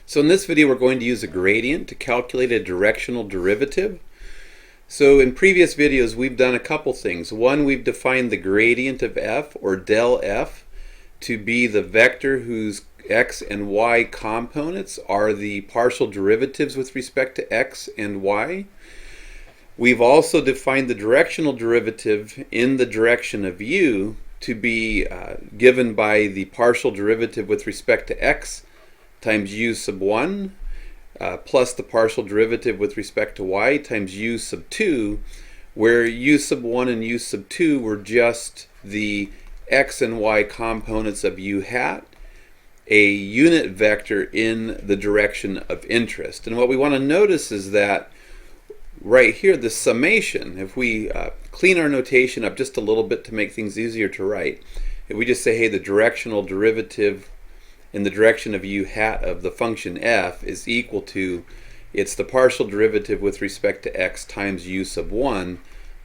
So in this video we're going to use a gradient to calculate a directional derivative. So in previous videos we've done a couple things. One, we've defined the gradient of f, or del f, to be the vector whose x and y components are the partial derivatives with respect to x and y. We've also defined the directional derivative in the direction of u to be given by the partial derivative with respect to x times u sub 1 plus the partial derivative with respect to y times u sub 2, where u sub 1 and u sub 2 were just the x and y components of u hat, a unit vector in the direction of interest. And what we want to notice is that right here, the summation, if we clean our notation up just a little bit to make things easier to write, if we just say, hey, the directional derivative in the direction of u hat of the function f is equal to, it's the partial derivative with respect to x times u sub 1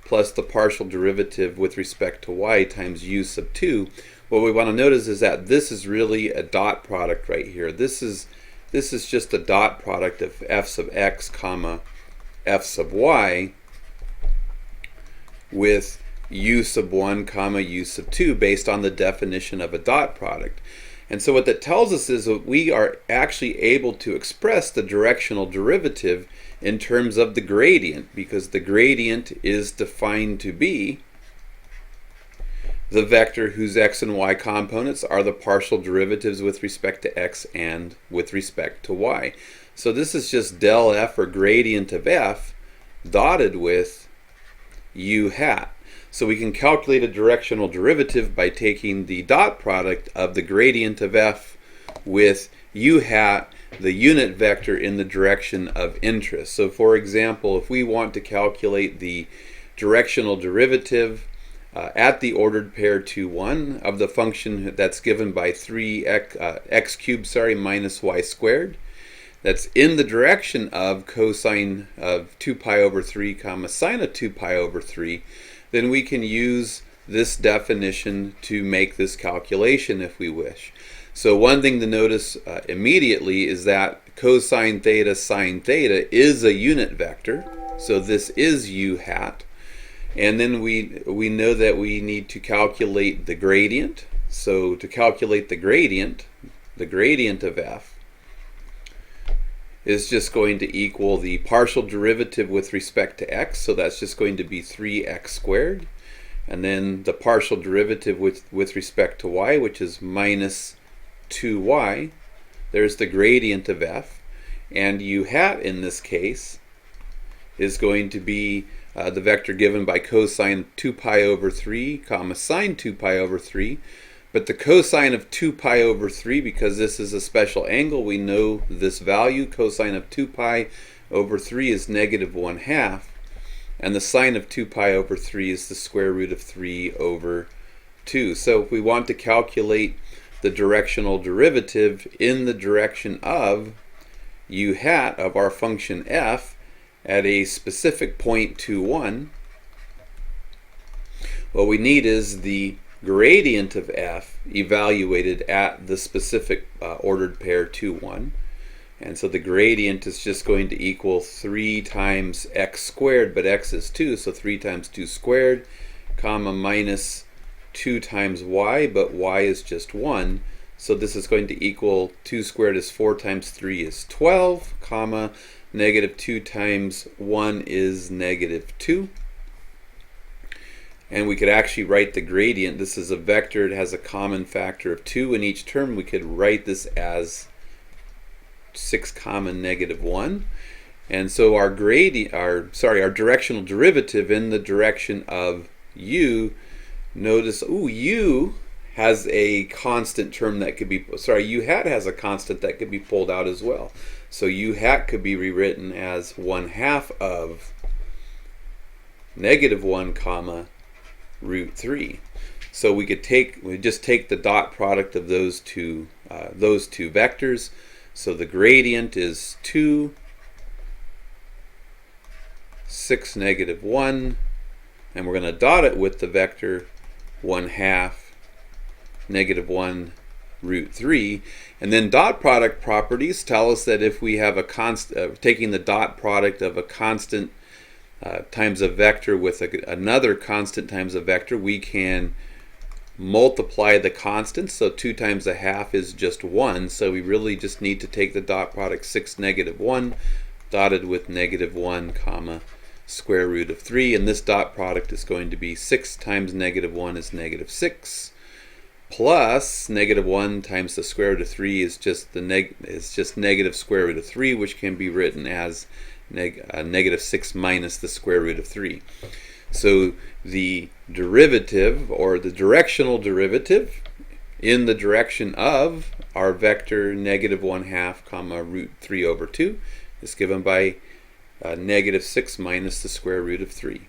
plus the partial derivative with respect to y times u sub 2. What we want to notice is that this is really a dot product right here. This is just a dot product of f sub x comma f sub y with u sub 1 comma u sub 2 based on the definition of a dot product. And so what that tells us is that we are actually able to express the directional derivative in terms of the gradient, because the gradient is defined to be the vector whose x and y components are the partial derivatives with respect to x and with respect to y. So this is just del f, or gradient of f, dotted with u hat. So we can calculate a directional derivative by taking the dot product of the gradient of f with u hat, the unit vector in the direction of interest. So for example, if we want to calculate the directional derivative at the ordered pair 2, 1 of the function that's given by 3x cubed minus y squared, that's in the direction of cosine of 2 pi over 3 comma sine of 2 pi over 3, then we can use this definition to make this calculation if we wish. So one thing to notice immediately is that cosine theta sine theta is a unit vector, so this is u hat. And then we know that we need to calculate the gradient. So to calculate the gradient of f is just going to equal the partial derivative with respect to x, so that's just going to be 3x squared, and then the partial derivative with respect to y, which is minus 2y. There's the gradient of f, and u hat in this case is going to be the vector given by cosine 2 pi over 3 comma sine 2 pi over 3. But the cosine of 2 pi over 3, because this is a special angle, we know this value. Cosine of 2 pi over 3 is negative 1/2. And the sine of 2 pi over 3 is the square root of 3 over 2. So if we want to calculate the directional derivative in the direction of u hat of our function f at a specific point 2, 1, what we need is the gradient of f evaluated at the specific ordered pair 2, 1. And so the gradient is just going to equal 3 times x squared, but x is 2, so 3 times 2 squared, comma minus 2 times y, but y is just 1. So this is going to equal 2 squared is 4 times 3 is 12, comma negative 2 times 1 is negative 2. And we could actually write the gradient. This is a vector. It has a common factor of 2 in each term. We could write this as 6 comma negative 1. And so our directional derivative in the direction of u, notice, u has a constant term that could be, u hat has a constant that could be pulled out as well. So u hat could be rewritten as 1/2 of negative 1 comma root 3. So we just take the dot product of those two vectors. So the gradient is 2, 6, negative 1, and we're going to dot it with the vector 1/2, negative 1, root 3. And then dot product properties tell us that if we have a constant, taking the dot product of a constant times a vector with another constant times a vector, we can multiply the constants. So 2 times a half is just 1, so we really just need to take the dot product 6, -1 dotted with -1 comma square root of 3, and this dot product is going to be 6 times -1 is -6, plus -1 times the square root of 3 is just negative square root of 3, which can be written as -6 minus the square root of 3. So the derivative, or the directional derivative, in the direction of our vector -1/2 comma root 3 over 2 is given by -6 minus the square root of 3.